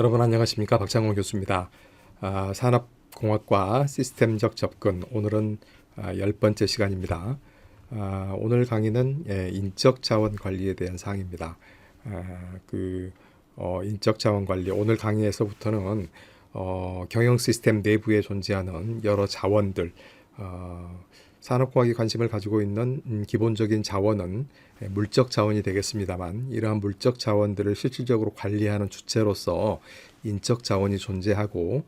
여러분 안녕하십니까? 박창원 교수입니다. 산업공학과 시스템적 접근, 오늘은 10번째 시간입니다. 오늘 강의는 인적 자원 관리에 대한 사항입니다. 인적 자원 관리, 오늘 강의에서부터는 경영 시스템 내부에 존재하는 여러 자원들, 산업공학이 관심을 가지고 있는 기본적인 자원은 물적 자원이 되겠습니다만, 이러한 물적 자원들을 실질적으로 관리하는 주체로서 인적 자원이 존재하고,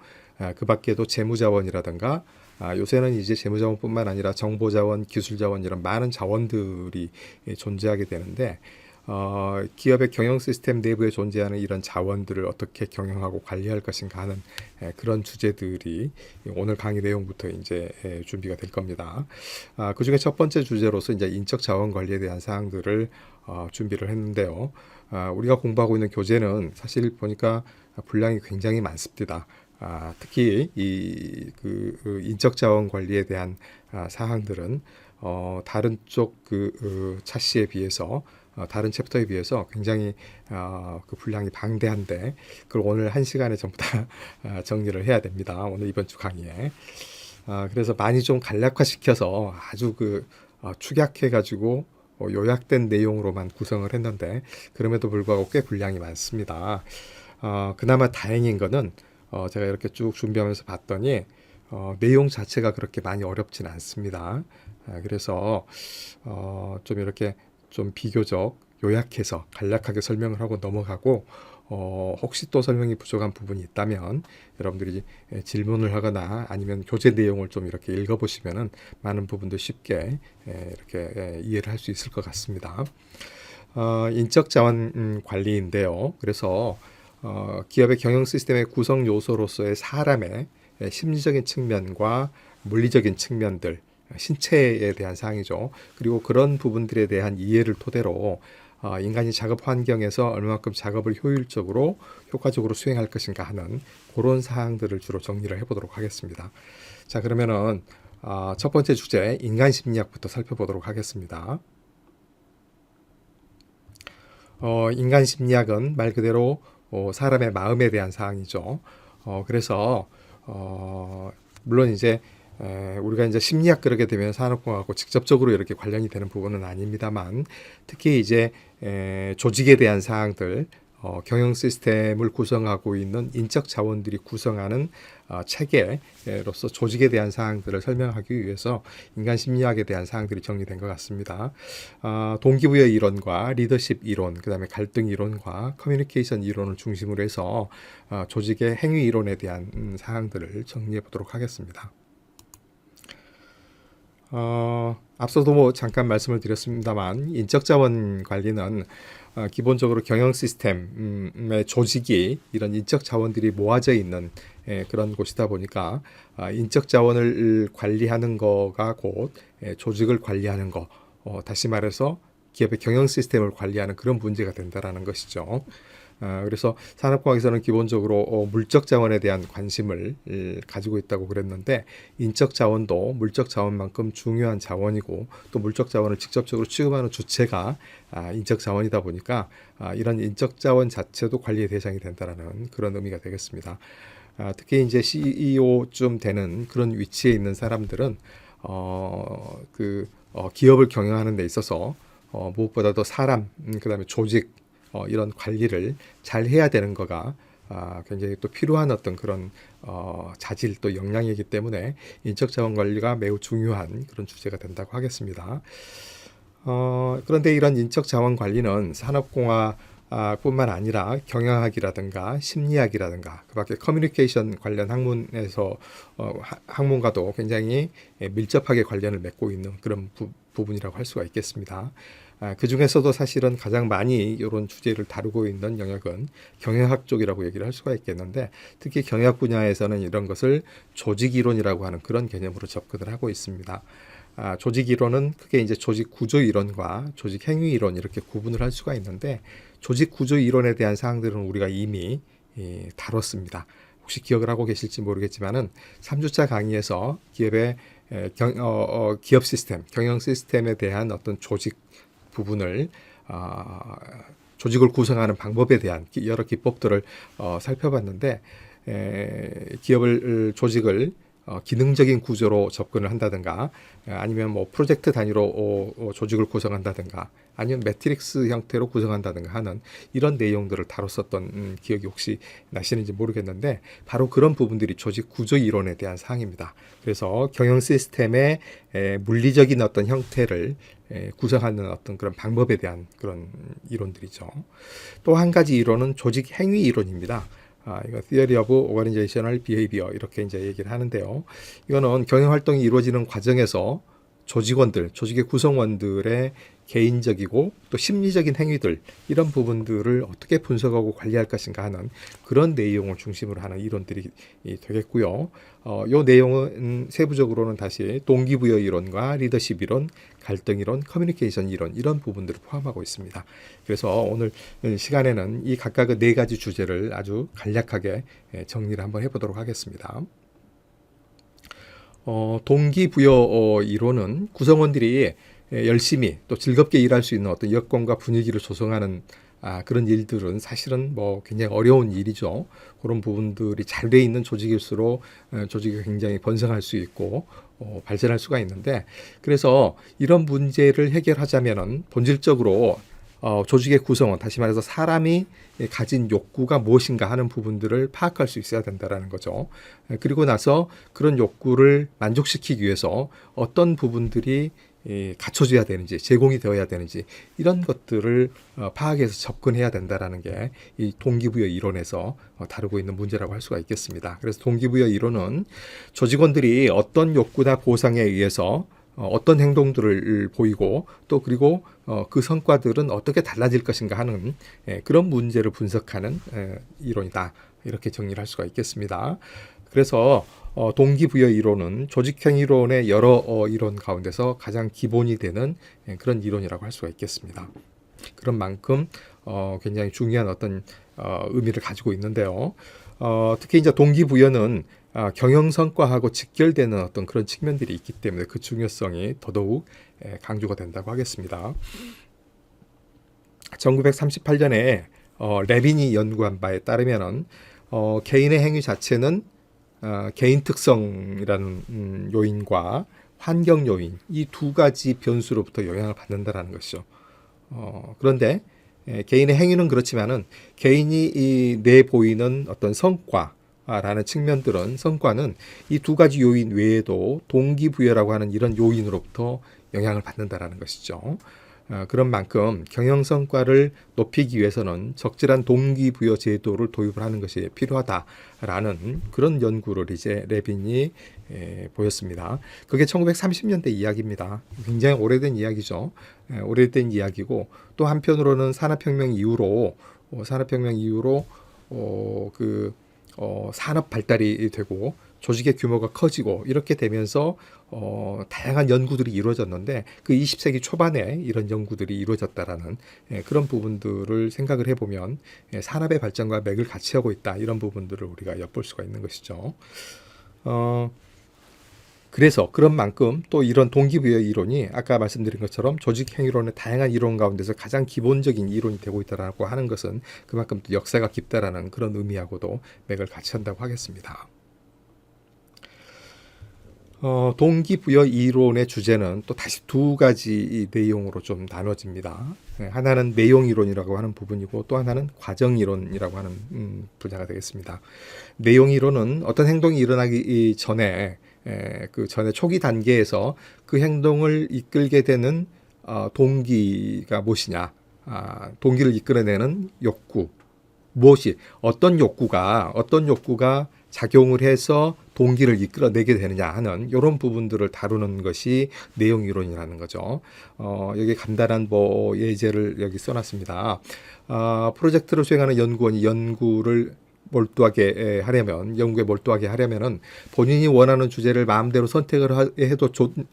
그 밖에도 재무 자원이라든가, 요새는 이제 재무 자원뿐만 아니라 정보 자원, 기술 자원 이런 많은 자원들이 존재하게 되는데, 기업의 경영 시스템 내부에 존재하는 이런 자원들을 어떻게 경영하고 관리할 것인가 하는 그런 주제들이 오늘 강의 내용부터 이제 준비가 될 겁니다. 그 중에 첫 번째 주제로서 이제 인적 자원 관리에 대한 사항들을 준비를 했는데요. 우리가 공부하고 있는 교재는 사실 보니까 분량이 굉장히 많습니다. 특히 인적 자원 관리에 대한 사항들은 다른 쪽 차시에 비해서 다른 챕터에 비해서 굉장히 그 분량이 방대한데, 그걸 오늘 한 시간에 전부 다 정리를 해야 됩니다. 오늘 이번 주 강의에. 그래서 많이 좀 간략화시켜서 아주 축약해가지고 요약된 내용으로만 구성을 했는데, 그럼에도 불구하고 꽤 분량이 많습니다. 그나마 다행인 거는 제가 이렇게 쭉 준비하면서 봤더니 내용 자체가 그렇게 많이 어렵진 않습니다. 그래서 좀 이렇게 좀 비교적 요약해서 간략하게 설명을 하고 넘어가고, 혹시 또 설명이 부족한 부분이 있다면 여러분들이 질문을 하거나 아니면 교재 내용을 좀 이렇게 읽어보시면은 많은 부분도 쉽게 이렇게 이해를 할 수 있을 것 같습니다. 인적 자원 관리인데요. 그래서 기업의 경영 시스템의 구성 요소로서의 사람의 심리적인 측면과 물리적인 측면들, 신체에 대한 사항이죠. 그리고 그런 부분들에 대한 이해를 토대로 인간이 작업 환경에서 얼마만큼 작업을 효율적으로 효과적으로 수행할 것인가 하는 그런 사항들을 주로 정리를 해보도록 하겠습니다. 자, 그러면은 첫 번째 주제 인간 심리학부터 살펴보도록 하겠습니다. 인간 심리학은 말 그대로 사람의 마음에 대한 사항이죠. 그래서 물론 이제 우리가 이제 심리학 그러게 되면 산업공학하고 직접적으로 이렇게 관련이 되는 부분은 아닙니다만, 특히 이제 조직에 대한 사항들, 경영 시스템을 구성하고 있는 인적 자원들이 구성하는 체계로서 조직에 대한 사항들을 설명하기 위해서 인간 심리학에 대한 사항들이 정리된 것 같습니다. 동기부여 이론과 리더십 이론, 그 다음에 갈등 이론과 커뮤니케이션 이론을 중심으로 해서 조직의 행위 이론에 대한 사항들을 정리해 보도록 하겠습니다. 앞서도 잠깐 말씀을 드렸습니다만, 인적 자원 관리는 기본적으로 경영 시스템의 조직이 이런 인적 자원들이 모아져 있는 그런 곳이다 보니까 인적 자원을 관리하는 거가 곧 조직을 관리하는 거, 다시 말해서 기업의 경영 시스템을 관리하는 그런 문제가 된다라는 것이죠. 그래서 산업공학에서는 기본적으로 물적 자원에 대한 관심을 가지고 있다고 그랬는데, 인적 자원도 물적 자원만큼 중요한 자원이고, 또 물적 자원을 직접적으로 취급하는 주체가 인적 자원이다 보니까 이런 인적 자원 자체도 관리의 대상이 된다라는 그런 의미가 되겠습니다. 특히 이제 CEO쯤 되는 그런 위치에 있는 사람들은 기업을 경영하는 데 있어서 무엇보다도 사람, 그다음에 조직, 이런 관리를 잘 해야 되는 거가 굉장히 또 필요한 어떤 그런 자질 또 역량이기 때문에 인적 자원 관리가 매우 중요한 그런 주제가 된다고 하겠습니다. 그런데 이런 인적 자원 관리는 산업공학 뿐만 아니라 경영학이라든가 심리학이라든가 그 밖에 커뮤니케이션 관련 학문에서 학문과도 굉장히 밀접하게 관련을 맺고 있는 그런 부분이라고 할 수가 있겠습니다. 그 중에서도 사실은 가장 많이 이런 주제를 다루고 있는 영역은 경영학 쪽이라고 얘기를 할 수가 있겠는데, 특히 경영학 분야에서는 이런 것을 조직 이론이라고 하는 그런 개념으로 접근을 하고 있습니다. 조직 이론은 크게 이제 조직 구조 이론과 조직 행위 이론 이렇게 구분을 할 수가 있는데, 조직 구조 이론에 대한 사항들은 우리가 이미 다뤘습니다. 혹시 기억을 하고 계실지 모르겠지만은 3주차 강의에서 기업의 기업 시스템, 경영 시스템에 대한 어떤 조직 부분을 조직을 구성하는 방법에 대한 여러 기법들을 살펴봤는데 기업을 조직을 기능적인 구조로 접근을 한다든가 아니면 뭐 프로젝트 단위로 조직을 구성한다든가 아니면 매트릭스 형태로 구성한다든가 하는 이런 내용들을 다뤘었던 기억이 혹시 나시는지 모르겠는데 바로 그런 부분들이 조직 구조 이론에 대한 사항입니다. 그래서 경영 시스템의 물리적인 어떤 형태를 구성하는 어떤 그런 방법에 대한 그런 이론들이죠. 또 한 가지 이론은 조직 행위 이론입니다. 이거 Theory of Organizational Behavior 이렇게 이제 얘기를 하는데요. 이거는 경영 활동이 이루어지는 과정에서 조직원들, 조직의 구성원들의 개인적이고 또 심리적인 행위들 이런 부분들을 어떻게 분석하고 관리할 것인가 하는 그런 내용을 중심으로 하는 이론들이 되겠고요. 이 내용은 세부적으로는 다시 동기부여 이론과 리더십 이론, 갈등 이론, 커뮤니케이션 이론 이런 부분들을 포함하고 있습니다. 그래서 오늘 시간에는 이 각각의 네 가지 주제를 아주 간략하게 정리를 한번 해보도록 하겠습니다. 동기부여 이론은 구성원들이 열심히 또 즐겁게 일할 수 있는 어떤 여건과 분위기를 조성하는 그런 일들은 사실은 뭐 굉장히 어려운 일이죠. 그런 부분들이 잘 돼 있는 조직일수록 조직이 굉장히 번성할 수 있고 발전할 수가 있는데 그래서 이런 문제를 해결하자면은 본질적으로 조직의 구성원, 다시 말해서 사람이 가진 욕구가 무엇인가 하는 부분들을 파악할 수 있어야 된다는 거죠. 그리고 나서 그런 욕구를 만족시키기 위해서 어떤 부분들이 갖춰져야 되는지, 제공이 되어야 되는지 이런 것들을 파악해서 접근해야 된다는 게 이 동기부여 이론에서 다루고 있는 문제라고 할 수가 있겠습니다. 그래서 동기부여 이론은 조직원들이 어떤 욕구나 보상에 의해서 어떤 행동들을 보이고 또 그리고 그 성과들은 어떻게 달라질 것인가 하는 그런 문제를 분석하는 이론이다. 이렇게 정리를 할 수가 있겠습니다. 그래서 동기부여 이론은 조직행위론의 여러 이론 가운데서 가장 기본이 되는 그런 이론이라고 할 수가 있겠습니다. 그런 만큼 굉장히 중요한 어떤 의미를 가지고 있는데요. 특히 이제 동기부여는 경영 성과하고 직결되는 어떤 그런 측면들이 있기 때문에 그 중요성이 더더욱 강조가 된다고 하겠습니다. 1938년에 레빈이 연구한 바에 따르면은 개인의 행위 자체는 개인 특성이라는 요인과 환경 요인 이 두 가지 변수로부터 영향을 받는다라는 것이죠. 그런데 개인의 행위는 그렇지만은 개인이 내보이는 어떤 성과라는 측면들은 성과는 이 두 가지 요인 외에도 동기부여라고 하는 이런 요인으로부터 영향을 받는다라는 것이죠. 그런 만큼 경영 성과를 높이기 위해서는 적절한 동기부여 제도를 도입을 하는 것이 필요하다라는 그런 연구를 이제 레빈이 보였습니다. 그게 1930년대 이야기입니다. 굉장히 오래된 이야기죠. 오래된 이야기고 또 한편으로는 산업혁명 이후로 산업 발달이 되고 조직의 규모가 커지고 이렇게 되면서 다양한 연구들이 이루어졌는데 그 20세기 초반에 이런 연구들이 이루어졌다라는 그런 부분들을 생각을 해보면 산업의 발전과 맥을 같이 하고 있다 이런 부분들을 우리가 엿볼 수가 있는 것이죠. 그래서 그런 만큼 또 이런 동기부여 이론이 아까 말씀드린 것처럼 조직행위론의 다양한 이론 가운데서 가장 기본적인 이론이 되고 있다라고 하는 것은 그만큼 또 역사가 깊다라는 그런 의미하고도 맥을 같이 한다고 하겠습니다. 동기부여 이론의 주제는 또 다시 두 가지 내용으로 좀 나눠집니다. 하나는 내용 이론이라고 하는 부분이고 또 하나는 과정 이론이라고 하는 분야가 되겠습니다. 내용 이론은 어떤 행동이 일어나기 전에 그 전에 초기 단계에서 그 행동을 이끌게 되는 동기가 무엇이냐, 동기를 이끌어내는 욕구, 무엇이 어떤 욕구가 작용을 해서 동기를 이끌어내게 되느냐 하는 이런 부분들을 다루는 것이 내용 이론이라는 거죠. 여기 간단한 예제를 여기 써놨습니다. 프로젝트를 수행하는 연구원이 연구에 몰두하게 하려면은 본인이 원하는 주제를 마음대로 선택을 해도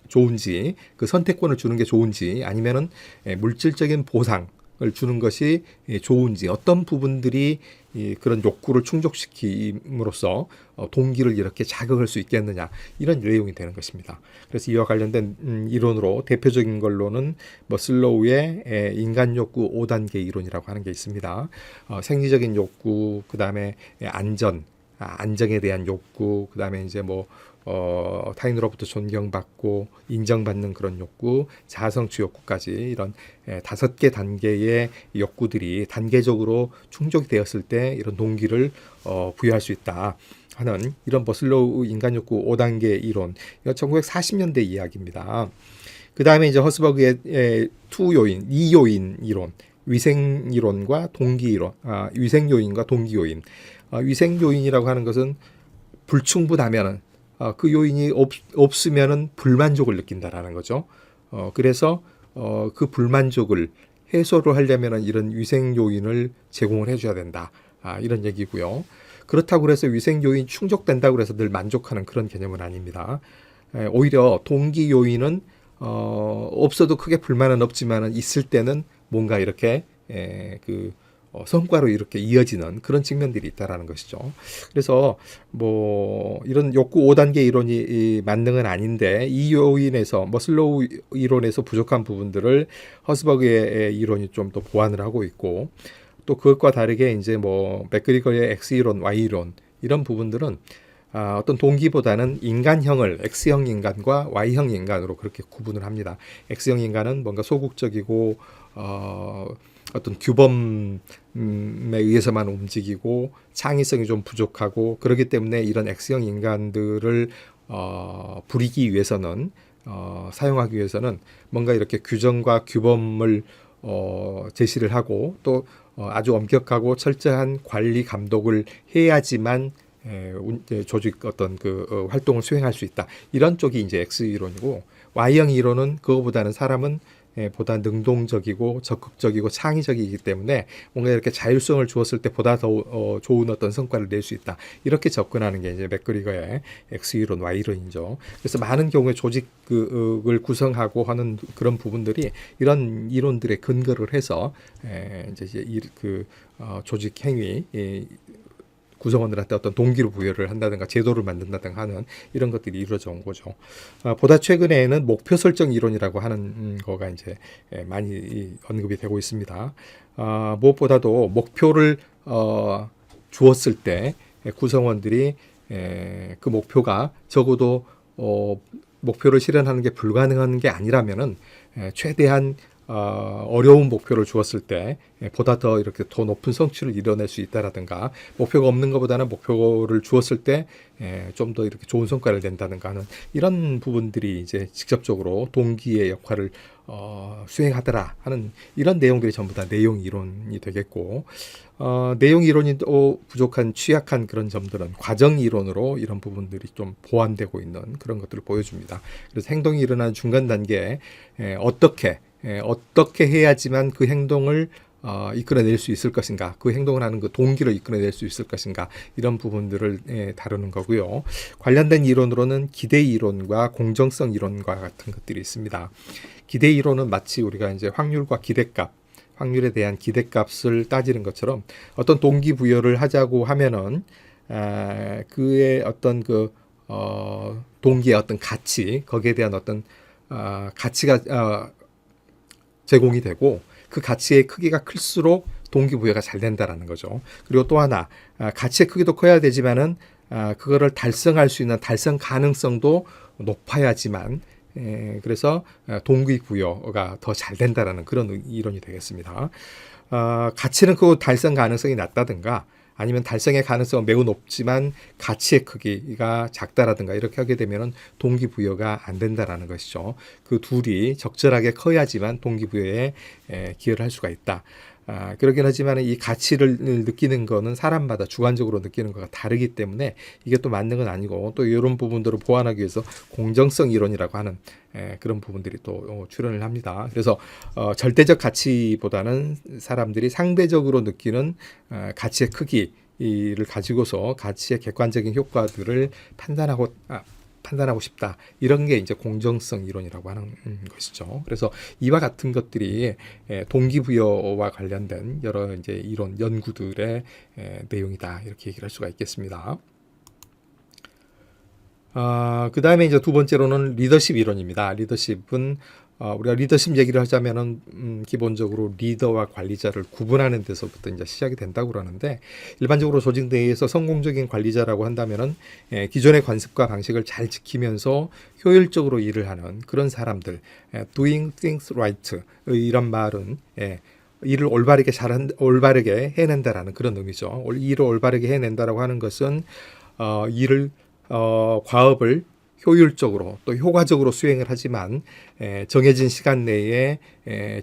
좋은지 그 선택권을 주는 게 좋은지 아니면은 물질적인 보상 주는 것이 좋은지, 어떤 부분들이 그런 욕구를 충족시킴으로써 동기를 이렇게 자극할 수 있겠느냐, 이런 내용이 되는 것입니다. 그래서 이와 관련된 이론으로 대표적인 걸로는 머슬로우의 인간 욕구 5단계 이론이라고 하는 게 있습니다. 생리적인 욕구, 그 다음에 안정에 대한 욕구, 그 다음에 이제 타인으로부터 존경받고 인정받는 그런 욕구, 자아성취 욕구까지 이런 5개 단계의 욕구들이 단계적으로 충족이 되었을 때 이런 동기를 부여할 수 있다 하는 이런 머슬로우 인간욕구 5단계 이론, 이거 1940년대 이야기입니다. 그 다음에 이제 허스버그의 이 요인 이론, 위생 이론과 동기 이론, 위생 요인과 동기 요인. 위생 요인이라고 하는 것은 불충분하면은 그 요인이 없으면은 불만족을 느낀다라는 거죠. 그래서 그 불만족을 해소를 하려면은 이런 위생 요인을 제공을 해줘야 된다. 이런 얘기고요. 그렇다고 해서 위생 요인 충족된다고 해서 늘 만족하는 그런 개념은 아닙니다. 오히려 동기 요인은 없어도 크게 불만은 없지만은 있을 때는 뭔가 이렇게 성과로 이렇게 이어지는 그런 측면들이 있다라는 것이죠. 그래서 이런 욕구 5단계 이론이 만능은 아닌데 이 요인에서 머슬로우 이론에서 부족한 부분들을 허스버그의 이론이 좀 더 보완을 하고 있고, 또 그것과 다르게 이제 맥그리거의 X 이론, Y 이론 이런 부분들은 어떤 동기보다는 인간형을 X형 인간과 Y형 인간으로 그렇게 구분을 합니다. X형 인간은 뭔가 소극적이고 어떤 규범에 의해서만 움직이고 창의성이 좀 부족하고, 그렇기 때문에 이런 X형 인간들을 부리기 위해서는 사용하기 위해서는 뭔가 이렇게 규정과 규범을 제시를 하고 또 아주 엄격하고 철저한 관리 감독을 해야지만 조직 어떤 활동을 수행할 수 있다. 이런 쪽이 이제 X 이론이고, Y형 이론은 그거보다는 사람은 보다 능동적이고 적극적이고 창의적이기 때문에 뭔가 이렇게 자율성을 주었을 때 보다 더 좋은 어떤 성과를 낼 수 있다. 이렇게 접근하는 게 이제 맥그리거의 X 이론, Y 이론이죠. 그래서 많은 경우에 조직을 구성하고 하는 그런 부분들이 이런 이론들의 근거를 해서 이제 조직 행위 구성원들한테 어떤 동기를 부여를 한다든가 제도를 만든다든가 하는 이런 것들이 이루어져 온 거죠. 보다 최근에는 목표 설정 이론이라고 하는 거가 이제 많이 언급이 되고 있습니다. 무엇보다도 목표를 주었을 때 구성원들이 그 목표가 적어도 목표를 실현하는 게 불가능한 게 아니라면은 최대한 어려운 목표를 주었을 때 보다 더 이렇게 더 높은 성취를 이뤄낼 수 있다라든가, 목표가 없는 것보다는 목표를 주었을 때 좀 더 이렇게 좋은 성과를 낸다든가 하는 이런 부분들이 이제 직접적으로 동기의 역할을 수행하더라 하는 이런 내용들이 전부 다 내용 이론이 되겠고, 내용 이론이 또 부족한 취약한 그런 점들은 과정 이론으로 이런 부분들이 좀 보완되고 있는 그런 것들을 보여줍니다. 그래서 행동이 일어나는 중간 단계에 어떻게 해야지만 그 행동을 이끌어낼 수 있을 것인가, 그 행동을 하는 그 동기를 이끌어낼 수 있을 것인가, 이런 부분들을 다루는 거고요. 관련된 이론으로는 기대 이론과 공정성 이론과 같은 것들이 있습니다. 기대 이론은 마치 우리가 이제 확률과 기대값, 확률에 대한 기대값을 따지는 것처럼 어떤 동기부여를 하자고 하면은 그의 어떤 동기의 어떤 가치, 거기에 대한 어떤 가치가 제공이 되고, 그 가치의 크기가 클수록 동기부여가 잘 된다라는 거죠. 그리고 또 하나, 가치의 크기도 커야 되지만은 그거를 달성할 수 있는 달성 가능성도 높아야지만 그래서 동기부여가 더 잘 된다라는 그런 이론이 되겠습니다. 가치는 그 달성 가능성이 낮다든가, 아니면 달성의 가능성은 매우 높지만 가치의 크기가 작다라든가 이렇게 하게 되면 동기부여가 안 된다라는 것이죠. 그 둘이 적절하게 커야지만 동기부여에 기여를 할 수가 있다. 그러긴 하지만 이 가치를 느끼는 거는 사람마다 주관적으로 느끼는 거가 다르기 때문에 이게 또 맞는 건 아니고, 또 이런 부분들을 보완하기 위해서 공정성 이론이라고 하는 그런 부분들이 또 출현을 합니다. 그래서 절대적 가치보다는 사람들이 상대적으로 느끼는 가치의 크기를 가지고서 가치의 객관적인 효과들을 판단하고 판단하고 싶다. 이런 게 이제 공정성 이론이라고 하는 것이죠. 그래서 이와 같은 것들이 동기부여와 관련된 여러 이제 이론 연구들의 내용이다. 이렇게 얘기를 할 수가 있겠습니다. 그 다음에 이제 두 번째로는 리더십 이론입니다. 리더십은 우리가 리더십 얘기를 하자면은 기본적으로 리더와 관리자를 구분하는 데서부터 이제 시작이 된다고 그러는데, 일반적으로 조직 내에서 성공적인 관리자라고 한다면은 기존의 관습과 방식을 잘 지키면서 효율적으로 일을 하는 그런 사람들, doing things right 이런 말은 일을 올바르게 해낸다라는 그런 의미죠. 일을 올바르게 해낸다라고 하는 것은 과업을 효율적으로 또 효과적으로 수행을 하지만 정해진 시간 내에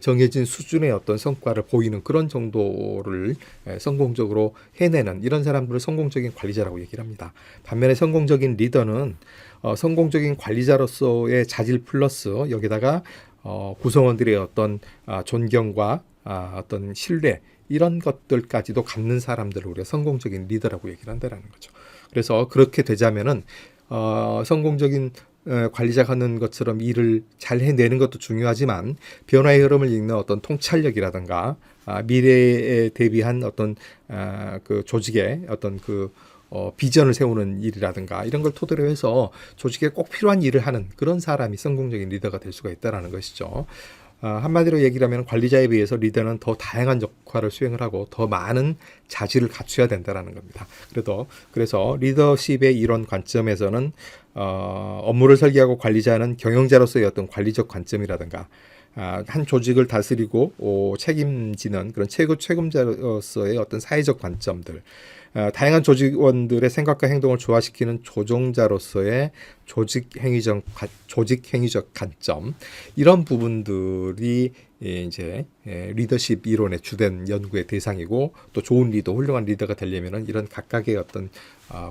정해진 수준의 어떤 성과를 보이는 그런 정도를 성공적으로 해내는 이런 사람들을 성공적인 관리자라고 얘기를 합니다. 반면에 성공적인 리더는 성공적인 관리자로서의 자질 플러스 여기다가 구성원들의 어떤 존경과 어떤 신뢰 이런 것들까지도 갖는 사람들을 우리가 성공적인 리더라고 얘기를 한다는 거죠. 그래서 그렇게 되자면은 성공적인 관리자가 하는 것처럼 일을 잘 해내는 것도 중요하지만 변화의 흐름을 읽는 어떤 통찰력이라든가 미래에 대비한 어떤 그 조직의 어떤 비전을 세우는 일이라든가 이런 걸 토대로 해서 조직에 꼭 필요한 일을 하는 그런 사람이 성공적인 리더가 될 수가 있다는 것이죠. 한마디로 얘기를 하면 관리자에 비해서 리더는 더 다양한 역할을 수행을 하고 더 많은 자질을 갖춰야 된다는 겁니다. 그래서 리더십의 이런 관점에서는 업무를 설계하고 관리자는 경영자로서의 어떤 관리적 관점이라든가 한 조직을 다스리고 책임지는 그런 책임자로서의 어떤 사회적 관점들, 다양한 조직원들의 생각과 행동을 조화시키는 조종자로서의 조직 행위적 관점, 이런 부분들이 이제 리더십 이론의 주된 연구의 대상이고, 또 좋은 리더, 훌륭한 리더가 되려면은 이런 각각의 어떤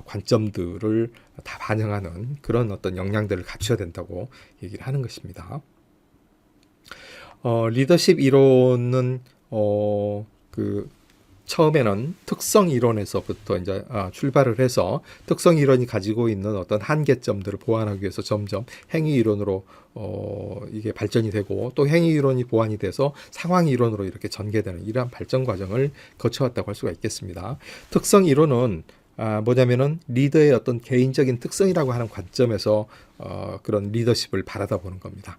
관점들을 다 반영하는 그런 어떤 역량들을 갖춰야 된다고 얘기를 하는 것입니다. 리더십 이론은 처음에는 특성 이론에서부터 이제 출발을 해서 특성 이론이 가지고 있는 어떤 한계점들을 보완하기 위해서 점점 행위 이론으로 이게 발전이 되고, 또 행위 이론이 보완이 돼서 상황 이론으로 이렇게 전개되는 이러한 발전 과정을 거쳐왔다고 할 수가 있겠습니다. 특성 이론은 뭐냐면은 리더의 어떤 개인적인 특성이라고 하는 관점에서 그런 리더십을 바라다 보는 겁니다.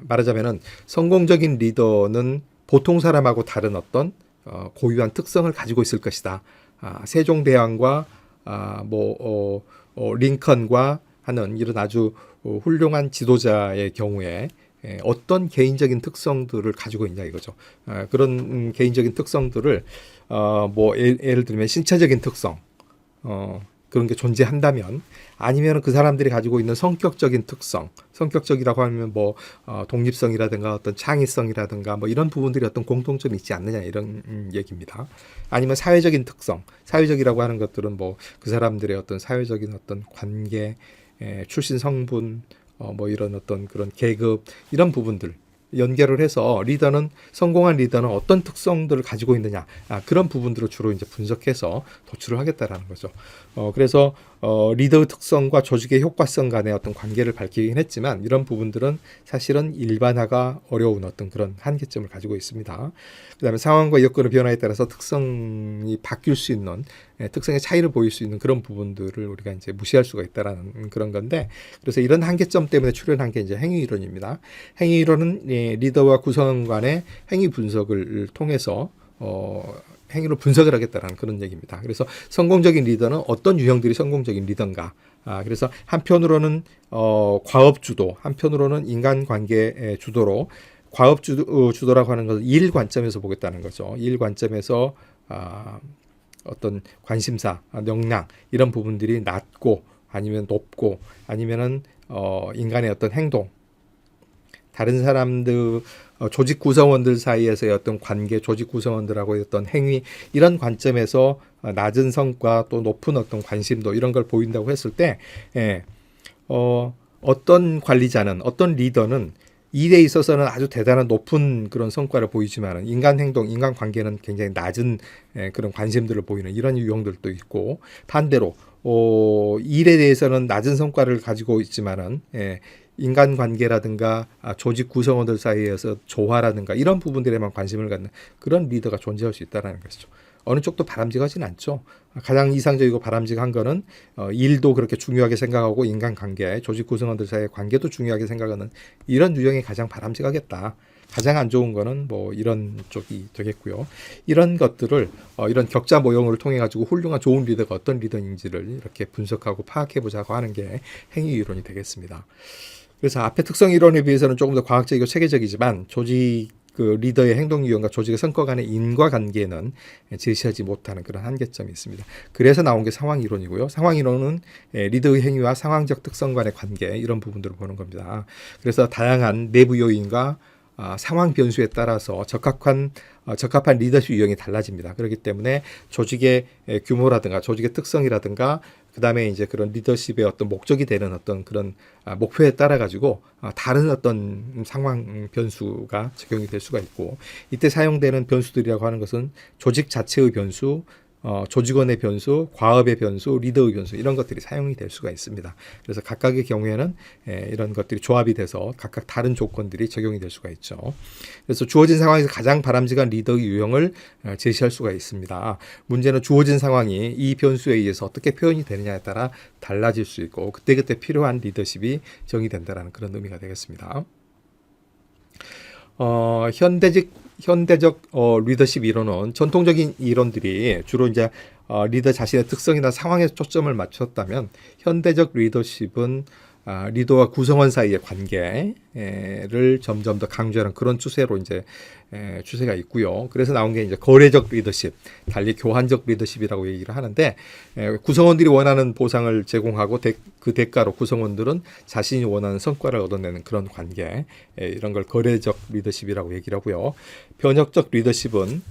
말하자면은 성공적인 리더는 보통 사람하고 다른 어떤 고유한 특성을 가지고 있을 것이다. 세종대왕과 링컨과 하는 이런 아주 훌륭한 지도자의 경우에 어떤 개인적인 특성들을 가지고 있냐 이거죠. 그런 개인적인 특성들을 예를 들면 신체적인 특성 그런 게 존재한다면, 아니면 그 사람들이 가지고 있는 성격적인 특성, 성격적이라고 하면 독립성이라든가 어떤 창의성이라든가 이런 부분들이 어떤 공통점이 있지 않느냐 이런 얘기입니다. 아니면 사회적인 특성, 사회적이라고 하는 것들은 그 사람들의 어떤 사회적인 어떤 관계, 출신 성분, 이런 어떤 그런 계급 이런 부분들 연결을 해서 성공한 리더는 어떤 특성들을 가지고 있느냐, 그런 부분들을 주로 이제 분석해서 도출을 하겠다라는 거죠. 그래서 리더의 특성과 조직의 효과성 간의 어떤 관계를 밝히긴 했지만, 이런 부분들은 사실은 일반화가 어려운 어떤 그런 한계점을 가지고 있습니다. 그다음에 상황과 여건의 변화에 따라서 특성이 바뀔 수 있는, 특성의 차이를 보일 수 있는 그런 부분들을 우리가 이제 무시할 수가 있다라는 그런 건데, 그래서 이런 한계점 때문에 출현한 게 이제 행위 이론입니다. 행위 이론은 리더와 구성원 간의 행위 분석을 통해서 행위로 분석을 하겠다라는 그런 얘기입니다. 그래서 성공적인 리더는 어떤 유형들이 성공적인 리더인가? 그래서 한편으로는 과업 주도, 한편으로는 인간관계 주도로, 과업 주도라고 하는 것은 일 관점에서 보겠다는 거죠. 일 관점에서 어떤 관심사, 역량 이런 부분들이 낮고 아니면 높고 아니면은 인간의 어떤 행동, 다른 사람들, 조직 구성원들 사이에서의 어떤 관계, 조직 구성원들하고의 어떤 행위, 이런 관점에서 낮은 성과 또 높은 어떤 관심도 이런 걸 보인다고 했을 때, 어떤 관리자는, 어떤 리더는 일에 있어서는 아주 대단한 높은 그런 성과를 보이지만 인간 행동, 인간 관계는 굉장히 낮은 그런 관심들을 보이는 이런 유형들도 있고, 반대로 일에 대해서는 낮은 성과를 가지고 있지만은 인간관계라든가 조직 구성원들 사이에서 조화라든가 이런 부분들에만 관심을 갖는 그런 리더가 존재할 수 있다는 것이죠. 어느 쪽도 바람직하진 않죠. 가장 이상적이고 바람직한 거는 일도 그렇게 중요하게 생각하고 인간관계, 조직 구성원들 사이의 관계도 중요하게 생각하는 이런 유형이 가장 바람직하겠다. 가장 안 좋은 거는 뭐 이런 쪽이 되겠고요. 이런 것들을 이런 격자 모형을 통해 가지고 훌륭한 좋은 리더가 어떤 리더인지를 이렇게 분석하고 파악해 보자고 하는 게 행위 이론이 되겠습니다. 그래서 앞에 특성 이론에 비해서는 조금 더 과학적이고 체계적이지만 조직 그 리더의 행동 유형과 조직의 성과 간의 인과관계는 제시하지 못하는 그런 한계점이 있습니다. 그래서 나온 게 상황 이론이고요. 상황 이론은 리더의 행위와 상황적 특성 간의 관계 이런 부분들을 보는 겁니다. 그래서 다양한 내부 요인과 상황 변수에 따라서 적합한 리더십 유형이 달라집니다. 그렇기 때문에 조직의 규모라든가 조직의 특성이라든가 그다음에 이제 그런 리더십의 어떤 목적이 되는 어떤 그런 목표에 따라 가지고 다른 어떤 상황 변수가 적용이 될 수가 있고 이때 사용되는 변수들이라고 하는 것은 조직 자체의 변수, 조직원의 변수, 과업의 변수, 리더의 변수 이런 것들이 사용이 될 수가 있습니다. 그래서 각각의 경우에는 이런 것들이 조합이 돼서 각각 다른 조건들이 적용이 될 수가 있죠. 그래서 주어진 상황에서 가장 바람직한 리더의 유형을 제시할 수가 있습니다. 문제는 주어진 상황이 이 변수에 의해서 어떻게 표현이 되느냐에 따라 달라질 수 있고 그때그때 필요한 리더십이 정의된다는 그런 의미가 되겠습니다. 현대적 리더십 이론은 전통적인 이론들이 주로 이제 리더 자신의 특성이나 상황에 초점을 맞췄다면 현대적 리더십은 리더와 구성원 사이의 관계를 점점 더 강조하는 그런 추세로 이제 추세가 있고요. 그래서 나온 게 이제 거래적 리더십, 달리 교환적 리더십이라고 얘기를 하는데 구성원들이 원하는 보상을 제공하고 그 대가로 구성원들은 자신이 원하는 성과를 얻어내는 그런 관계, 이런 걸 거래적 리더십이라고 얘기를 하고요. 변혁적 리더십은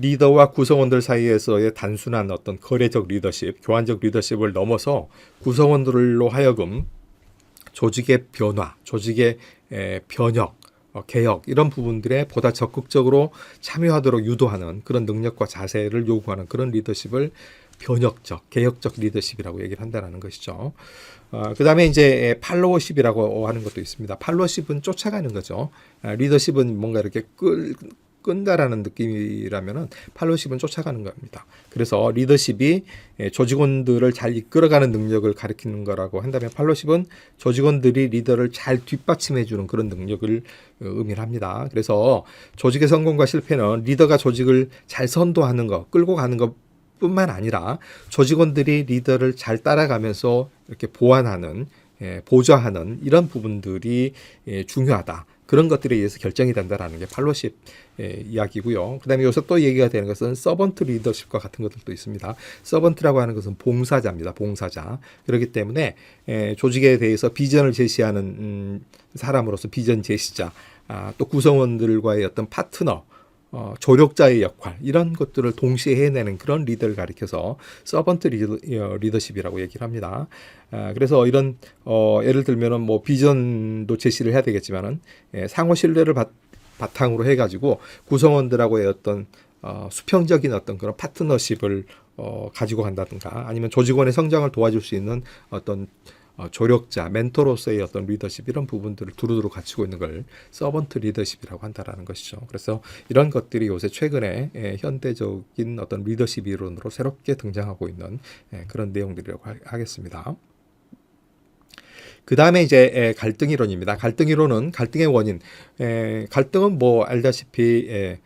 리더와 구성원들 사이에서의 단순한 어떤 거래적 리더십, 교환적 리더십을 넘어서 구성원들로 하여금 조직의 변화, 조직의 변혁, 개혁 이런 부분들에 보다 적극적으로 참여하도록 유도하는 그런 능력과 자세를 요구하는 그런 리더십을 변혁적, 개혁적 리더십이라고 얘기를 한다는 것이죠. 그 다음에 이제 팔로워십이라고 하는 것도 있습니다. 팔로워십은 쫓아가는 거죠. 리더십은 뭔가 이렇게 끈다라는 느낌이라면은 팔로우십은 쫓아가는 겁니다. 그래서 리더십이 조직원들을 잘 이끌어가는 능력을 가리키는 거라고 한다면 팔로우십은 조직원들이 리더를 잘 뒷받침해주는 그런 능력을 의미를 합니다. 그래서 조직의 성공과 실패는 리더가 조직을 잘 선도하는 것, 끌고 가는 것 뿐만 아니라 조직원들이 리더를 잘 따라가면서 이렇게 보완하는, 보좌하는 이런 부분들이 중요하다. 그런 것들에 의해서 결정이 된다라는 게 팔로십 이야기고요. 그다음에 여기서 또 얘기가 되는 것은 서번트 리더십과 같은 것들도 있습니다. 서번트라고 하는 것은 봉사자입니다. 봉사자. 그렇기 때문에 조직에 대해서 비전을 제시하는 사람으로서 비전 제시자, 또 구성원들과의 어떤 파트너, 조력자의 역할 이런 것들을 동시에 해내는 그런 리더를 가리켜서 서번트 리더십이라고 얘기를 합니다. 그래서 이런 예를 들면은 뭐 비전도 제시를 해야 되겠지만은 상호 신뢰를 바탕으로 해가지고 구성원들하고의 어떤 수평적인 어떤 그런 파트너십을 가지고 간다든가 아니면 조직원의 성장을 도와줄 수 있는 어떤 조력자, 멘토로서의 어떤 리더십 이런 부분들을 두루두루 갖추고 있는 걸 서번트 리더십이라고 한다라는 것이죠. 그래서 이런 것들이 요새 최근에 현대적인 어떤 리더십 이론으로 새롭게 등장하고 있는 그런 내용들이라고 하겠습니다. 그 다음에 이제 갈등 이론입니다. 갈등 이론은 갈등의 원인. 갈등은 뭐 알다시피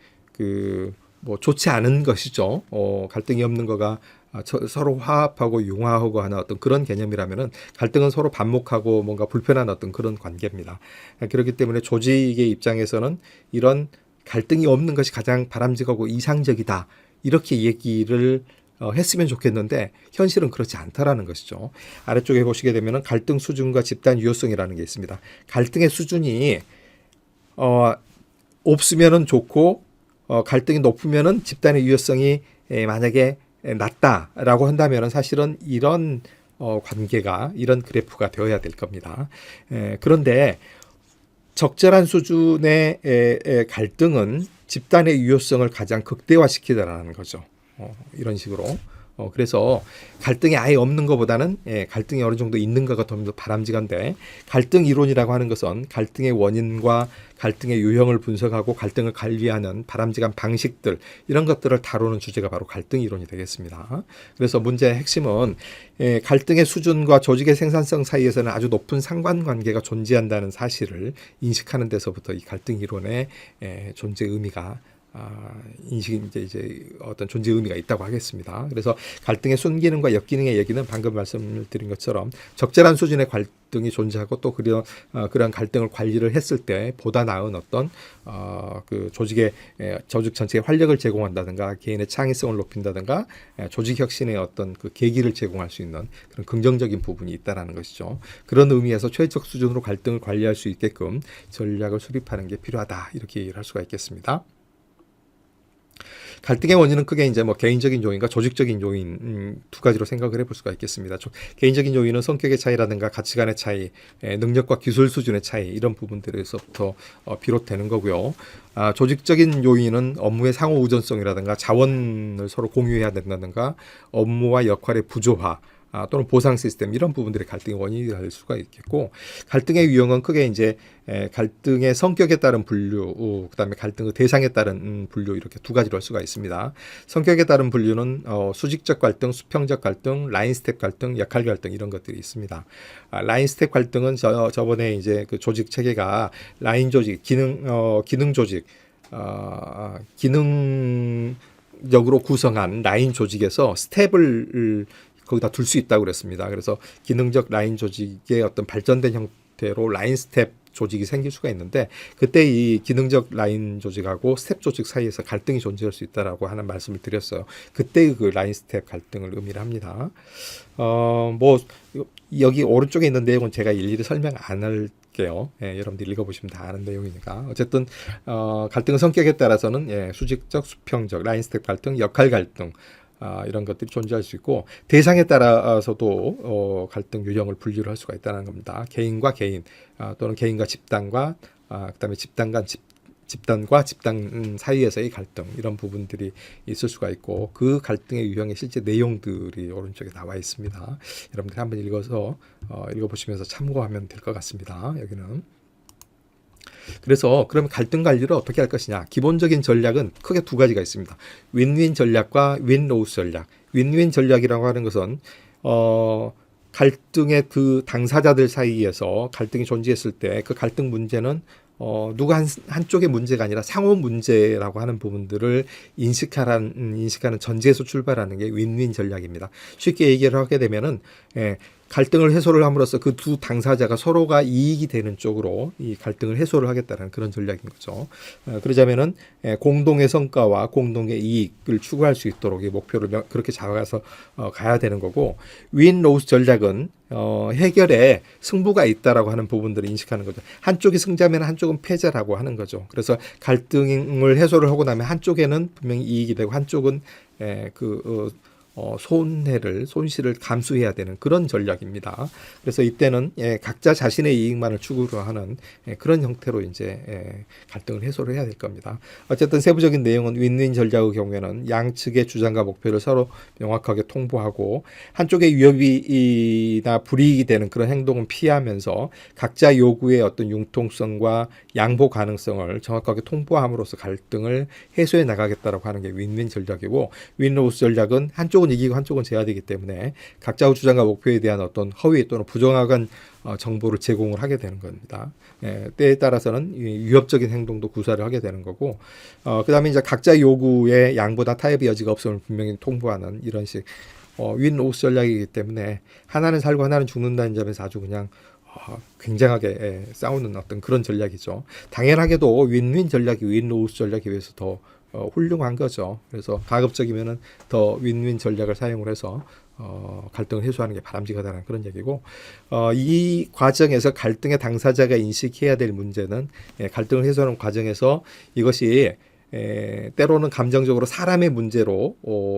뭐 좋지 않은 것이죠. 갈등이 없는 거가 서로 화합하고 융화하고 하는 어떤 그런 개념이라면은 갈등은 서로 반목하고 뭔가 불편한 어떤 그런 관계입니다. 그렇기 때문에 조직의 입장에서는 이런 갈등이 없는 것이 가장 바람직하고 이상적이다. 이렇게 얘기를 했으면 좋겠는데 현실은 그렇지 않다라는 것이죠. 아래쪽에 보시게 되면은 갈등 수준과 집단 유효성이라는 게 있습니다. 갈등의 수준이 없으면은 좋고 갈등이 높으면은 집단의 유효성이 만약에 낮다라고 한다면 사실은 이런 관계가 이런 그래프가 되어야 될 겁니다. 그런데 적절한 수준의 갈등은 집단의 유효성을 가장 극대화시키더라는 거죠. 이런 식으로 그래서 갈등이 아예 없는 것보다는 갈등이 어느 정도 있는 거가 더 바람직한데, 갈등 이론이라고 하는 것은 갈등의 원인과 갈등의 유형을 분석하고 갈등을 관리하는 바람직한 방식들, 이런 것들을 다루는 주제가 바로 갈등 이론이 되겠습니다. 그래서 문제의 핵심은 갈등의 수준과 조직의 생산성 사이에서는 아주 높은 상관관계가 존재한다는 사실을 인식하는 데서부터 이 갈등 이론의 존재 의미가 인식이 이제 어떤 존재 의미가 있다고 하겠습니다. 그래서 갈등의 순기능과 역기능의 얘기는 방금 말씀을 드린 것처럼 적절한 수준의 갈등이 존재하고 또 그런 갈등을 관리를 했을 때 보다 나은 어떤 그 조직 전체에 활력을 제공한다든가 개인의 창의성을 높인다든가 조직 혁신의 어떤 그 계기를 제공할 수 있는 그런 긍정적인 부분이 있다라는 것이죠. 그런 의미에서 최적 수준으로 갈등을 관리할 수 있게끔 전략을 수립하는 게 필요하다, 이렇게 얘기를 할 수가 있겠습니다. 갈등의 원인은 크게 이제 뭐 개인적인 요인과 조직적인 요인 두 가지로 생각을 해볼 수가 있겠습니다. 개인적인 요인은 성격의 차이라든가 가치관의 차이, 능력과 기술 수준의 차이, 이런 부분들에서부터 비롯되는 거고요. 조직적인 요인은 업무의 상호 우전성이라든가 자원을 서로 공유해야 된다든가 업무와 역할의 부조화, 또는 보상 시스템, 이런 부분들이 갈등의 원인이 될 수가 있겠고, 갈등의 유형은 크게 이제 갈등의 성격에 따른 분류, 그다음에 갈등의 대상에 따른 분류, 이렇게 두 가지로 할 수가 있습니다. 성격에 따른 분류는 수직적 갈등, 수평적 갈등, 라인 스텝 갈등, 역할 갈등, 이런 것들이 있습니다. 라인 스텝 갈등은 저번에 이제 그 조직 체계가 라인 조직, 기능 조직, 기능적으로 구성한 라인 조직에서 스텝을 거기다 둘 수 있다고 그랬습니다. 그래서 기능적 라인 조직의 어떤 발전된 형태로 라인 스텝 조직이 생길 수가 있는데, 그때 이 기능적 라인 조직하고 스텝 조직 사이에서 갈등이 존재할 수 있다라고 하는 말씀을 드렸어요. 그때 그 라인 스텝 갈등을 의미를 합니다. 뭐 여기 오른쪽에 있는 내용은 제가 일일이 설명 안 할게요. 여러분들 읽어보시면 다 아는 내용이니까. 어쨌든 갈등의 성격에 따라서는 수직적, 수평적, 라인 스텝 갈등, 역할 갈등, 이런 것들이 존재할 수 있고, 대상에 따라서도 갈등 유형을 분류를 할 수가 있다는 겁니다. 개인과 개인, 또는 개인과 집단과 그다음에 집단과 집단 사이에서의 갈등, 이런 부분들이 있을 수가 있고, 그 갈등의 유형의 실제 내용들이 오른쪽에 나와 있습니다. 여러분들이 한번 읽어보시면서 참고하면 될 것 같습니다. 여기는. 그래서 그러면 갈등 관리를 어떻게 할 것이냐. 기본적인 전략은 크게 두 가지가 있습니다. 윈윈 전략과 윈로우스 전략. 윈윈 전략이라고 하는 것은 갈등의 그 당사자들 사이에서 갈등이 존재했을 때 그 갈등 문제는 누가 한쪽의 문제가 아니라 상호 문제라고 하는 부분들을 인식하는 전제에서 출발하는 게 윈윈 전략입니다. 쉽게 얘기를 하게 되면은 갈등을 해소를 함으로써 그 두 당사자가 서로가 이익이 되는 쪽으로 이 갈등을 해소를 하겠다는 그런 전략인 거죠. 그러자면은 공동의 성과와 공동의 이익을 추구할 수 있도록 이 목표를 그렇게 잡아서 가야 되는 거고, 윈로우스 전략은 해결에 승부가 있다라고 하는 부분들을 인식하는 거죠. 한쪽이 승자면 한쪽은 패자라고 하는 거죠. 그래서 갈등을 해소를 하고 나면 한쪽에는 분명히 이익이 되고 한쪽은 손실을 감수해야 되는 그런 전략입니다. 그래서 이때는 각자 자신의 이익만을 추구로 하는 그런 형태로 이제 갈등을 해소를 해야 될 겁니다. 어쨌든 세부적인 내용은 윈윈 전략의 경우에는 양측의 주장과 목표를 서로 명확하게 통보하고, 한쪽의 위협이나 불이익이 되는 그런 행동은 피하면서 각자 요구의 어떤 융통성과 양보 가능성을 정확하게 통보함으로써 갈등을 해소해 나가겠다라고 하는 게 윈윈 전략이고, 윈로우스 전략은 한쪽은 이기고 한쪽은 져야 되기 때문에 각자의 주장과 목표에 대한 어떤 허위 또는 부정확한 정보를 제공을 하게 되는 겁니다. 때에 따라서는 위협적인 행동도 구사를 하게 되는 거고, 그다음에 이제 각자 요구에 양보나 타협의 여지가 없음을 분명히 통보하는 이런 식 윈로우스 전략이기 때문에 하나는 살고 하나는 죽는다는 점에서 아주 그냥 굉장하게 싸우는 어떤 그런 전략이죠. 당연하게도 윈윈 전략이 윈로우스 전략에 비해서 더 훌륭한 거죠. 그래서 가급적이면은 더 윈윈 전략을 사용을 해서 갈등을 해소하는 게 바람직하다는 그런 얘기고, 이 과정에서 갈등의 당사자가 인식해야 될 문제는 갈등을 해소하는 과정에서 이것이 때로는 감정적으로 사람의 문제로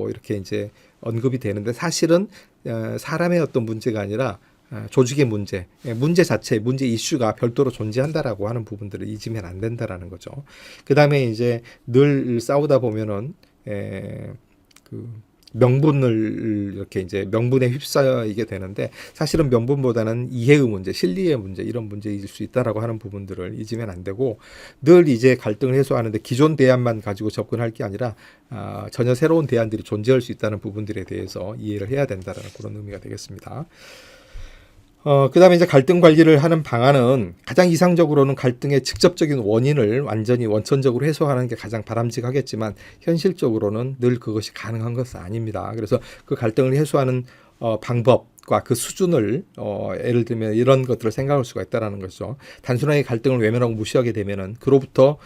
이렇게 이제 언급이 되는데, 사실은 사람의 어떤 문제가 아니라 조직의 문제 자체, 문제 이슈가 별도로 존재한다라고 하는 부분들을 잊으면 안 된다라는 거죠. 그 다음에 이제 늘 싸우다 보면은 명분을 이렇게 이제 명분에 휩싸이게 되는데 사실은 명분보다는 이해의 문제, 실리의 문제 이런 문제일 수 있다라고 하는 부분들을 잊으면 안 되고 늘 이제 갈등을 해소하는데 기존 대안만 가지고 접근할 게 아니라 전혀 새로운 대안들이 존재할 수 있다는 부분들에 대해서 이해를 해야 된다는 그런 의미가 되겠습니다. 그다음에 이제 갈등 관리를 하는 방안은 가장 이상적으로는 갈등의 직접적인 원인을 완전히 원천적으로 해소하는 게 가장 바람직하겠지만 현실적으로는 늘 그것이 가능한 것은 아닙니다. 그래서 그 갈등을 해소하는 방법과 그 수준을 예를 들면 이런 것들을 생각할 수가 있다라는 것이죠. 단순하게 갈등을 외면하고 무시하게 되면은 그로부터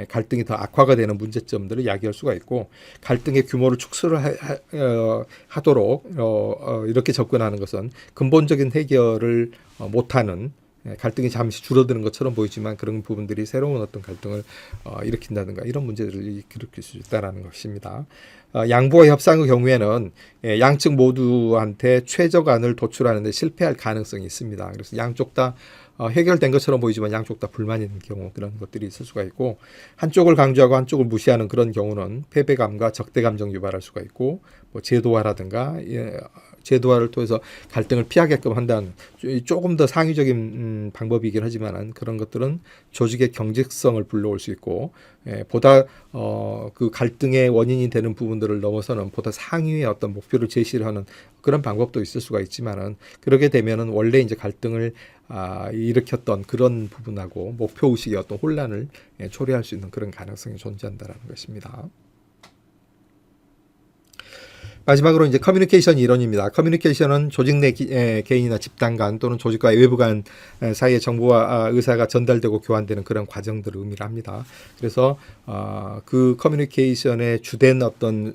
갈등이 더 악화가 되는 문제점들을 야기할 수가 있고 갈등의 규모를 축소를 하도록 이렇게 접근하는 것은 근본적인 해결을 못하는 갈등이 잠시 줄어드는 것처럼 보이지만 그런 부분들이 새로운 어떤 갈등을 일으킨다든가 이런 문제들을 일으킬 수 있다는 것입니다. 양보와 협상의 경우에는 양측 모두한테 최저간을 도출하는 데 실패할 가능성이 있습니다. 그래서 양쪽 다 해결된 것처럼 보이지만 양쪽 다 불만이 있는 경우 그런 것들이 있을 수가 있고 한쪽을 강조하고 한쪽을 무시하는 그런 경우는 패배감과 적대감정 유발할 수가 있고 뭐 제도화라든가 제도화를 통해서 갈등을 피하게끔 한다는 조금 더 상위적인 방법이긴 하지만 그런 것들은 조직의 경직성을 불러올 수 있고 보다 그 갈등의 원인이 되는 부분들을 넘어서는 보다 상위의 어떤 목표를 제시를 하는 그런 방법도 있을 수가 있지만은 그렇게 되면은 원래 이제 갈등을 일으켰던 그런 부분하고 목표 의식의 어떤 혼란을 초래할 수 있는 그런 가능성이 존재한다는 것입니다. 마지막으로 이제 커뮤니케이션 이론입니다. 커뮤니케이션은 조직 내 개인이나 집단 간 또는 조직과 외부 간 사이의 정보와 의사가 전달되고 교환되는 그런 과정들을 의미를 합니다. 그래서 그 커뮤니케이션의 주된 어떤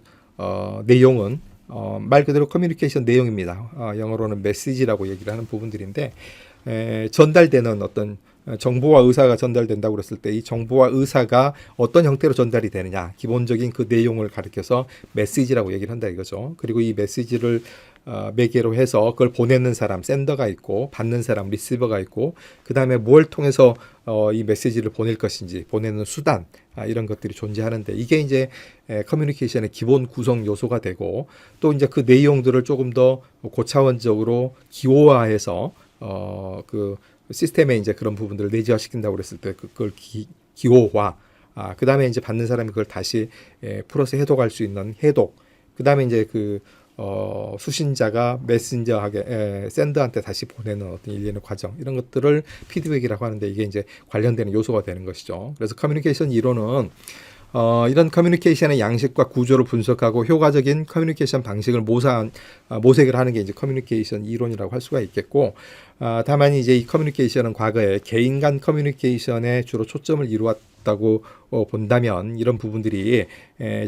내용은 말 그대로 커뮤니케이션 내용입니다. 영어로는 메시지라고 얘기를 하는 부분들인데 전달되는 어떤 정보와 의사가 전달된다고 그랬을 때 이 정보와 의사가 어떤 형태로 전달이 되느냐 기본적인 그 내용을 가리켜서 메시지라고 얘기를 한다 이거죠. 그리고 이 메시지를 매개로 해서 그걸 보내는 사람 샌더가 있고 받는 사람 리시버가 있고 그 다음에 뭘 통해서 이 메시지를 보낼 것인지 보내는 수단 이런 것들이 존재하는데 이게 이제 커뮤니케이션의 기본 구성 요소가 되고 또 이제 그 내용들을 조금 더 고차원적으로 기호화해서 그 시스템에 이제 그런 부분들을 내재화시킨다고 그랬을 때 그걸 기호화, 그 다음에 이제 받는 사람이 그걸 다시 풀어서 해독할 수 있는 해독, 그 다음에 이제 그 수신자가 메신저하게 샌더한테 다시 보내는 어떤 일련의 과정 이런 것들을 피드백이라고 하는데 이게 이제 관련되는 요소가 되는 것이죠. 그래서 커뮤니케이션 이론은 이런 커뮤니케이션의 양식과 구조를 분석하고 효과적인 커뮤니케이션 방식을 모색을 하는 게 이제 커뮤니케이션 이론이라고 할 수가 있겠고, 다만 이제 이 커뮤니케이션은 과거에 개인 간 커뮤니케이션에 주로 초점을 이루었다고 본다면 이런 부분들이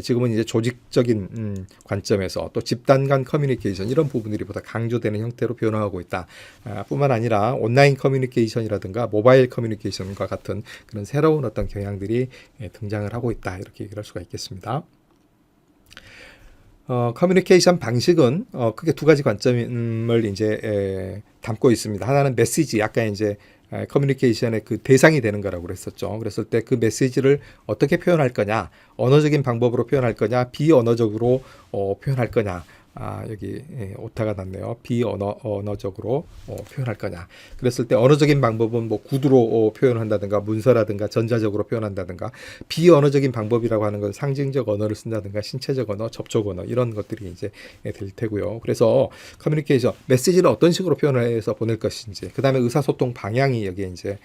지금은 이제 조직적인 관점에서 또 집단 간 커뮤니케이션 이런 부분들이 보다 강조되는 형태로 변화하고 있다. 뿐만 아니라 온라인 커뮤니케이션이라든가 모바일 커뮤니케이션과 같은 그런 새로운 어떤 경향들이 등장을 하고 있다. 이렇게 얘기를 할 수가 있겠습니다. 커뮤니케이션 방식은 크게 두 가지 관점을 이제 담고 있습니다. 하나는 메시지, 아까 이제 커뮤니케이션의 그 대상이 되는 거라고 그랬었죠. 그랬을 때 그 메시지를 어떻게 표현할 거냐, 언어적인 방법으로 표현할 거냐, 비언어적으로 표현할 거냐. 여기 오타가 났네요. 비언어적으로 표현할 거냐. 그랬을 때 언어적인 방법은 뭐 구두로 표현한다든가 문서라든가 전자적으로 표현한다든가, 비언어적인 방법이라고 하는 건 상징적 언어를 쓴다든가 신체적 언어, 접촉 언어 이런 것들이 이제 될 테고요. 그래서 커뮤니케이션 메시지를 어떤 식으로 표현해서 보낼 것인지, 그 다음에 의사소통 방향이 여기에 이제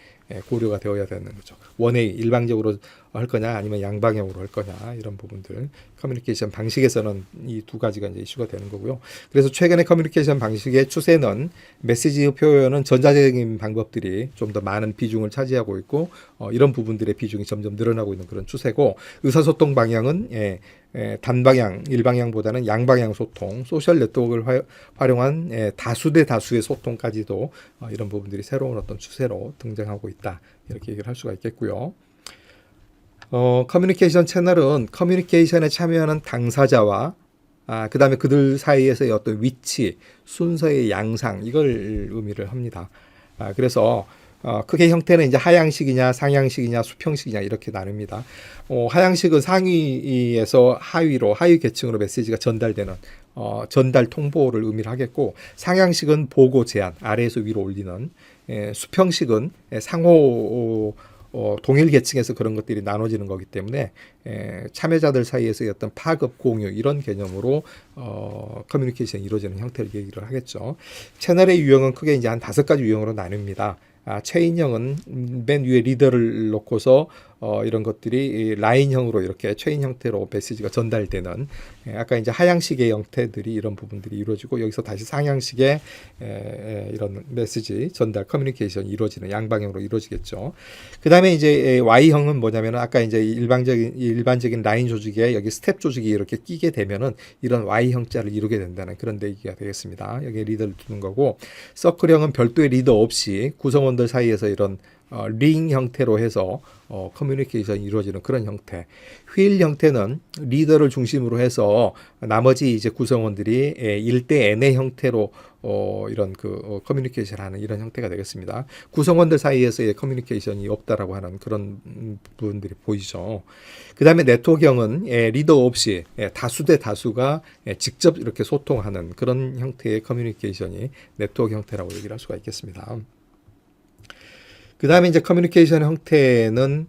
고려가 되어야 되는 거죠. 원웨이 일방적으로 할 거냐 아니면 양방향으로 할 거냐 이런 부분들 커뮤니케이션 방식에서는 이 두 가지가 이제 이슈가 되는 거고요. 그래서 최근의 커뮤니케이션 방식의 추세는 메시지 표현은 전자적인 방법들이 좀 더 많은 비중을 차지하고 있고 이런 부분들의 비중이 점점 늘어나고 있는 그런 추세고, 의사소통 방향은 단방향, 일방향보다는 양방향 소통, 소셜 네트워크를 활용한 다수 대 다수의 소통까지도 이런 부분들이 새로운 어떤 추세로 등장하고 있다. 이렇게 얘기를 할 수가 있겠고요. 커뮤니케이션 채널은 커뮤니케이션에 참여하는 당사자와 그 다음에 그들 사이에서의 어떤 위치, 순서의 양상 이걸 의미를 합니다. 그래서 크게 형태는 이제 하향식이냐, 상향식이냐, 수평식이냐 이렇게 나눕니다. 하향식은 상위에서 하위로, 하위 계층으로 메시지가 전달되는 전달 통보를 의미를 하겠고, 상향식은 보고 제안, 아래에서 위로 올리는, 수평식은 상호 동일 계층에서 그런 것들이 나눠지는 거기 때문에 참여자들 사이에서의 어떤 파급 공유 이런 개념으로 커뮤니케이션이 이루어지는 형태를 얘기를 하겠죠. 채널의 유형은 크게 이제 한 5가지 유형으로 나뉩니다. 체인형은 맨 위에 리더를 놓고서 이런 것들이 라인형으로 이렇게 체인 형태로 메시지가 전달되는, 아까 이제 하향식의 형태들이 이런 부분들이 이루어지고, 여기서 다시 상향식의 이런 메시지 전달 커뮤니케이션이 이루어지는 양방향으로 이루어지겠죠. 그 다음에 이제 Y형은 뭐냐면, 아까 이제 일반적인 라인 조직에 여기 스텝 조직이 이렇게 끼게 되면은 이런 Y형자를 이루게 된다는 그런 얘기가 되겠습니다. 여기에 리더를 두는 거고, 서클형은 별도의 리더 없이 구성원들 사이에서 이런 링 형태로 해서 커뮤니케이션이 이루어지는 그런 형태. 휠 형태는 리더를 중심으로 해서 나머지 이제 구성원들이 1대 N의 형태로 이런 커뮤니케이션을 하는 이런 형태가 되겠습니다. 구성원들 사이에서의 커뮤니케이션이 없다라고 하는 그런 부분들이 보이죠. 그 다음에 네트워크형은 리더 없이 다수 대 다수가 직접 이렇게 소통하는 그런 형태의 커뮤니케이션이 네트워크 형태라고 얘기를 할 수가 있겠습니다. 그 다음에 이제 커뮤니케이션 형태는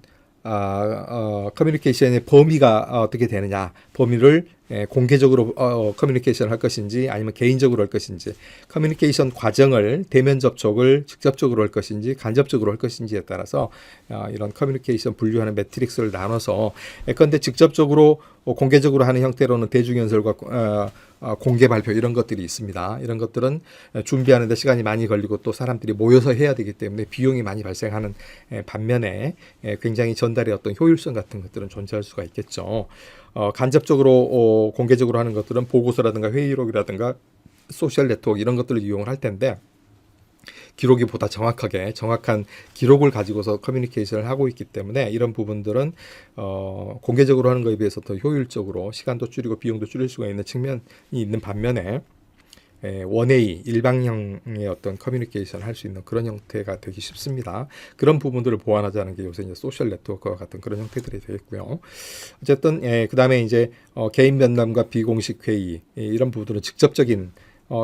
커뮤니케이션의 범위가 어떻게 되느냐, 범위를 공개적으로 커뮤니케이션을 할 것인지 아니면 개인적으로 할 것인지, 커뮤니케이션 과정을 대면 접촉을 직접적으로 할 것인지 간접적으로 할 것인지에 따라서 이런 커뮤니케이션 분류하는 매트릭스를 나눠서, 예컨대 직접적으로 공개적으로 하는 형태로는 대중연설과 공개 발표 이런 것들이 있습니다. 이런 것들은 준비하는 데 시간이 많이 걸리고 또 사람들이 모여서 해야 되기 때문에 비용이 많이 발생하는 반면에 굉장히 전달의 어떤 효율성 같은 것들은 존재할 수가 있겠죠. 간접적으로 공개적으로 하는 것들은 보고서라든가 회의록이라든가 소셜 네트워크 이런 것들을 이용을 할 텐데, 기록이 보다 정확한 기록을 가지고서 커뮤니케이션을 하고 있기 때문에 이런 부분들은 공개적으로 하는 것에 비해서 더 효율적으로 시간도 줄이고 비용도 줄일 수가 있는 측면이 있는 반면에 원웨이 일방형의 어떤 커뮤니케이션을 할 수 있는 그런 형태가 되기 쉽습니다. 그런 부분들을 보완하자는 게 요새 이제 소셜 네트워크와 같은 그런 형태들이 되겠고요. 어쨌든 그 다음에 이제 개인 면담과 비공식 회의 이런 부분들은 직접적인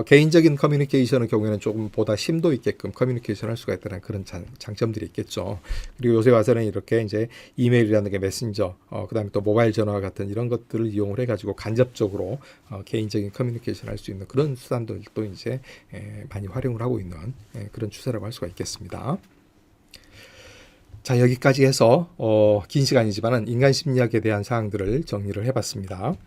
개인적인 커뮤니케이션의 경우에는 조금 보다 심도 있게끔 커뮤니케이션 할 수가 있다는 그런 장점들이 있겠죠. 그리고 요새 와서는 이렇게 이제 이메일이라는 게 메신저, 그 다음에 또 모바일 전화 같은 이런 것들을 이용을 해가지고 간접적으로 개인적인 커뮤니케이션 할 수 있는 그런 수단들도 이제 많이 활용을 하고 있는 그런 추세라고 할 수가 있겠습니다. 자, 여기까지 해서 긴 시간이지만은 인간 심리학에 대한 사항들을 정리를 해봤습니다.